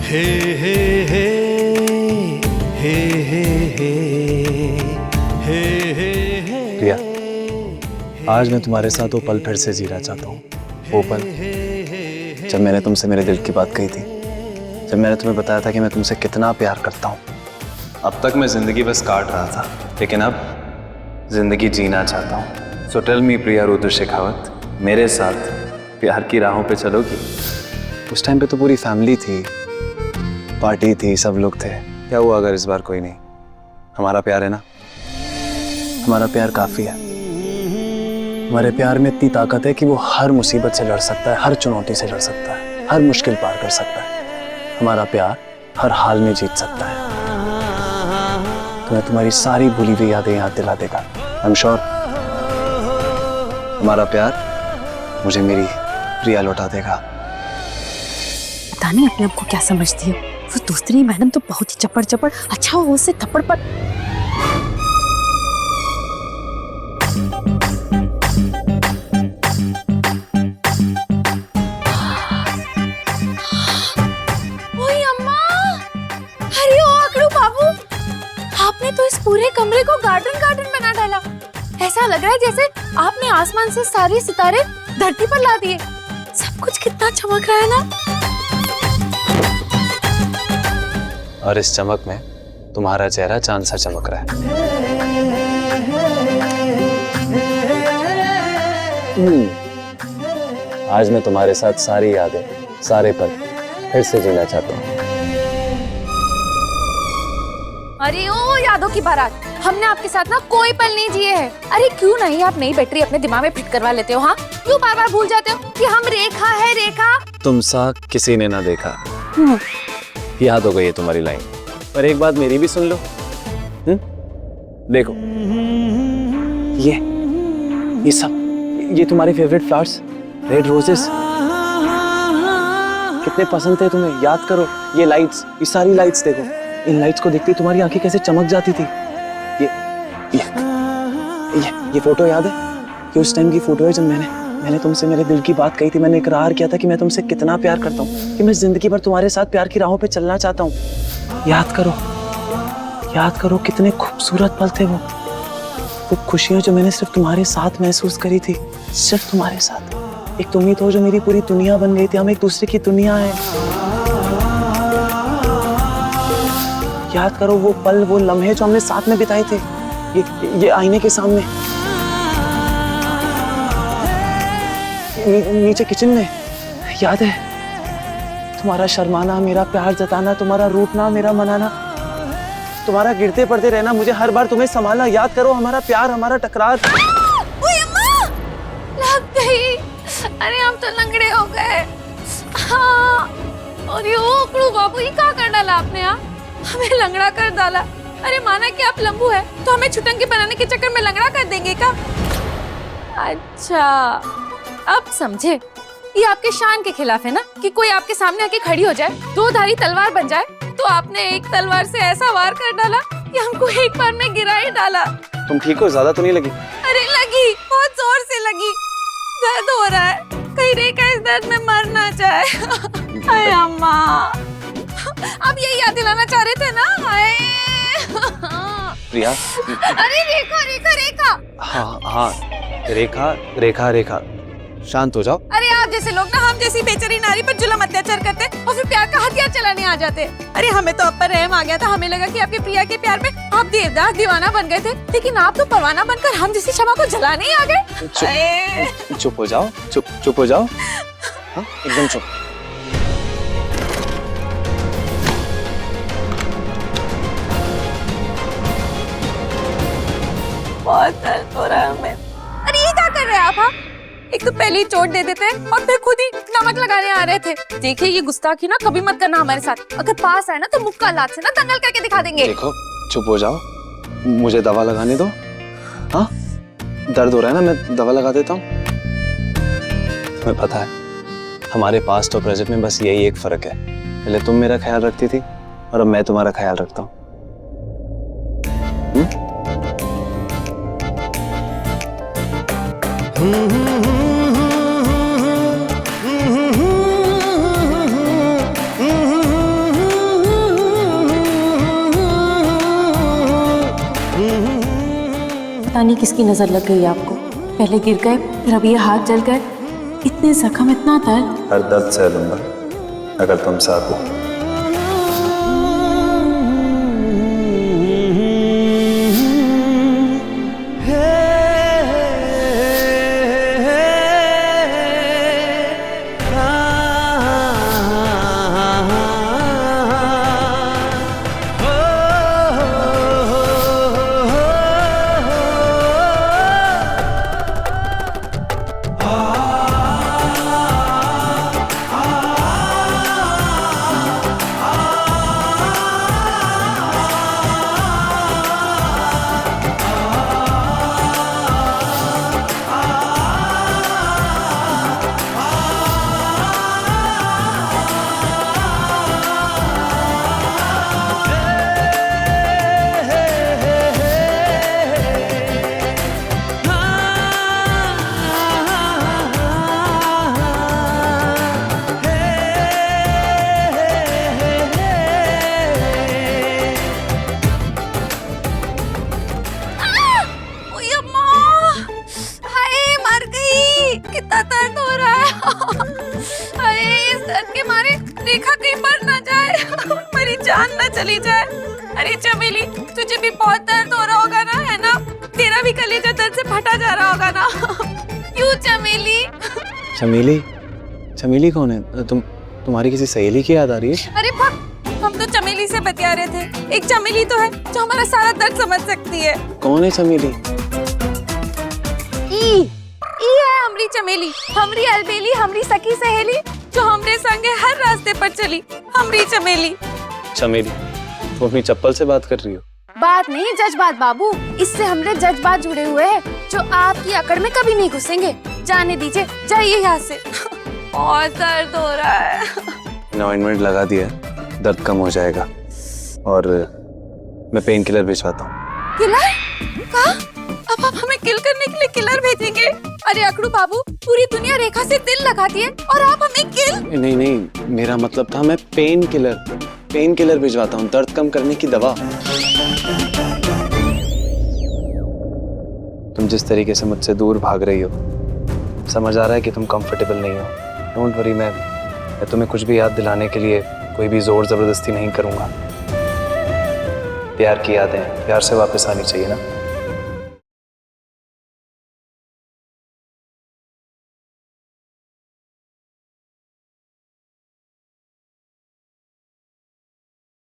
हे हे हे हे हे हे हे हे। प्रिया, आज मैं तुम्हारे साथ वो पल फिर से जीना चाहता हूँ। वो पल जब मैंने तुमसे मेरे दिल की बात कही थी, जब मैंने तुम्हें बताया था कि मैं तुमसे कितना प्यार करता हूँ। अब तक मैं जिंदगी बस काट रहा था, लेकिन अब जिंदगी जीना चाहता हूँ। सो टेल मी प्रिया रुद्र शेखावत, मेरे साथ प्यार की राहों पे चलोगी? उस टाइम पे तो पूरी फैमिली थी, पार्टी थी, सब लोग थे। क्या हुआ अगर इस बार कोई नहीं? हमारा प्यार है ना, हमारा प्यार काफी है। हमारे प्यार में इतनी ताकत है कि वो हर मुसीबत से लड़ सकता है, हर चुनौती से लड़ सकता है, हर मुश्किल पार कर सकता है। हमारा प्यार हर हाल में जीत सकता है। तुम्हें तुम्हारी सारी भूली हुई यादें याद दिला देगा। आई एम श्योर हमारा प्यार मुझे मेरी प्रिया लौटा देगा। पता नहीं अपने आप को क्या समझती हो। वो दूसरी मैडम तो बहुत ही चपड़ चपड़, अच्छा वो उससे थप्पड़ पर। ओए अम्मा, अरे ओ अकड़ू बाबू, आपने तो इस पूरे कमरे को गार्डन गार्डन बना डाला। ऐसा लग रहा है जैसे आपने आसमान से सारे सितारे धरती पर ला दिए। सब कुछ कितना चमक रहा है ना। और इस चमक में तुम्हारा चेहरा चांद सा चमक रहा है। आज मैं तुम्हारे साथ सारी यादें, सारे पल फिर से जीना चाहता हूँ। अरे ओ यादों की बारात, हमने आपके साथ ना कोई पल नहीं जिए हैं। अरे क्यों नहीं आप नई बैटरी अपने दिमाग में फिट करवा लेते हो? हाँ, क्यों बार बार भूल जाते हो कि हम रेखा है रेखा? तुम सा किसी ने ना देखा, याद हो गई है तुम्हारी लाइन। पर एक बात मेरी भी सुन लो। देखो ये सब, ये तुम्हारे फेवरेट फ्लावर्स, रेड रोजेस, कितने पसंद थे तुम्हें। याद करो ये लाइट्स, ये सारी लाइट्स देखो। इन लाइट्स को देखते ही तुम्हारी आंखें कैसे चमक जाती थी। ये फोटो याद है? ये उस टाइम की फोटो है जब मैंने तुमसे मेरे दिल की बात कही थी। मैंने इकरार किया था कि मैं तुमसे कितना प्यार करता हूँ, कि मैं जिंदगी भर तुम्हारे साथ प्यार की राहों पे चलना चाहता हूँ। याद करो कितने खूबसूरत पल थे वो खुशियाँ जो मैंने सिर्फ तुम्हारे साथ महसूस करी थी, सिर्फ तुम्हारे साथ। एक तुम ही तो जो मेरी पूरी दुनिया बन गई थी। हम एक दूसरे की दुनिया है। याद करो वो पल, वो लम्हे जो हमने साथ में बिताए थे, ये आईने के सामने, नीचे किचन में। याद है तुम्हारा शर्माना, मेरा प्यार जताना, तुम्हारा रूठना, मेरा मनाना, तुम्हारा गिरते पड़ते रहना, मुझे हर बार तुम्हें संभालना। याद करो हमारा प्यार, हमारा टकरार। ओए अम्मा, लग गई। अरे हम तो लंगड़े हो गए। हाँ, और ये ओकड़ू बाबू, ये क्या कर डाला आपने? हमें लंगड़ा कर डाला। अरे माना कि आप लंबू है तो हमें छुटंकी बनाने के चक्कर में लंगड़ा कर देंगे क्या? अच्छा अब समझे, ये आपके शान के खिलाफ है ना कि कोई आपके सामने आके खड़ी हो जाए, दो धारी तलवार बन जाए, तो आपने एक तलवार से ऐसा वार कर डाला कि हमको एक बार में गिरा ही डाला। तुम ठीक हो? ज्यादा तो नहीं लगी? अरे लगी, बहुत जोर से लगी। दर्द हो रहा है, कहीं रेखा इस दर्द में मर ना जाए। अरे अम्मा, आप यही याद दिलाना चाह रहे थे ना? प्रिया, अरे रेखा रेखा रेखा। हाँ रेखा रेखा, शांत हो जाओ। अरे आप जैसे लोग ना हम जैसी बेचारी नारी पर जुल्म अत्याचार करते और फिर प्यार का हथियार चलाने आ जाते। अरे हमें तो अब पर रहम आ गया था। हमें लगा कि आपके प्रिया के प्यार में आप देवदास दीवाना बन गए थे, लेकिन आप तो परवाना बनकर हम जैसी क्षमा को जलाने ही आ गए। चुप हो जाओ, चुप हो जाओ। हाँ, एकदम चुप। बहुत दर्द हो रहा है हमें। अरे ये क्या कर रहे हैं आप? हाँ, एक तो पहले ही चोट दे देते हैं और फिर खुद ही नमक लगाने आ रहे थे। देखिए ये गुस्ताखी ना कभी मत करना हमारे साथ। अगर पास आए ना तो मुक्का लात से ना दंगल करके दिखा देंगे। देखो चुप हो जाओ, मुझे दवा लगाने दो। हाँ, दर्द हो रहा है ना, मैं दवा लगा देता हूँ। तुम्हें पता है हमारे पास्ट और प्रेजेंट में बस यही एक फर्क है। पहले तुम मेरा ख्याल रखती थी और अब मैं तुम्हारा ख्याल रखता हूँ। नहीं किसकी नजर लग गई आपको। पहले गिर गए, फिर अब ये हाथ जल गए। इतने जख्म, इतना दर्द। हर दर्द सह लूंगा अगर तुम साथ हो। कितना दर्द हो रहा है। अरे इस दर्द के मारे रेखा कहीं मर ना जाए, मेरी जान ना चली जाए। अरे चमेली, तुझे भी बहुत दर्द हो रहा होगा ना, है ना? तेरा भी कलेजा दर्द से फटा जा रहा होगा ना। क्यों चमेली? चमेली? चमेली कौन है? तुम्हारी किसी सहेली की याद आ रही है? अरे हम तो चमेली से बतिया रहे थे। एक चमेली तो है जो हमारा सारा दर्द समझ सकती है। कौन है चमेली? ई है हमरी चमेली, हमरी अलबेली, हमरी सखी सहेली, जो हमरे संगे हर रास्ते पर चली। हमरी चमेली। चमेली, तुम अपनी चप्पल से बात कर रही हो? बात नहीं, जज्बात बाबू। इससे हमरे जज्बात जुड़े हुए हैं जो आपकी अकड़ में कभी नहीं घुसेंगे। जाने दीजिए, जाइए यहाँ से। बहुत दर्द हो रहा है। ऑइंटमेंट लगा दिया, दर्द कम हो जाएगा। और मैं पेन किलर भिजवाता हूँ। किलर? कहाँ? अब आप हमें किल करने के लिए किलर भेजेंगे? अरे अकड़ू बाबू, पूरी दुनिया रेखा से दिल लगाती है और आप हमें किल? नहीं नहीं, मेरा मतलब था मैं पेन किलर भिजवाता हूँ, दर्द कम करने की दवा। तुम जिस तरीके से मुझसे दूर भाग रही हो, समझ आ रहा है कि तुम कंफर्टेबल नहीं हो। डोंट वरी, मैं तुम्हें कुछ भी याद दिलाने के लिए कोई भी जोर जबरदस्ती नहीं करूंगा। प्यार की यादें प्यार से वापस आनी चाहिए ना।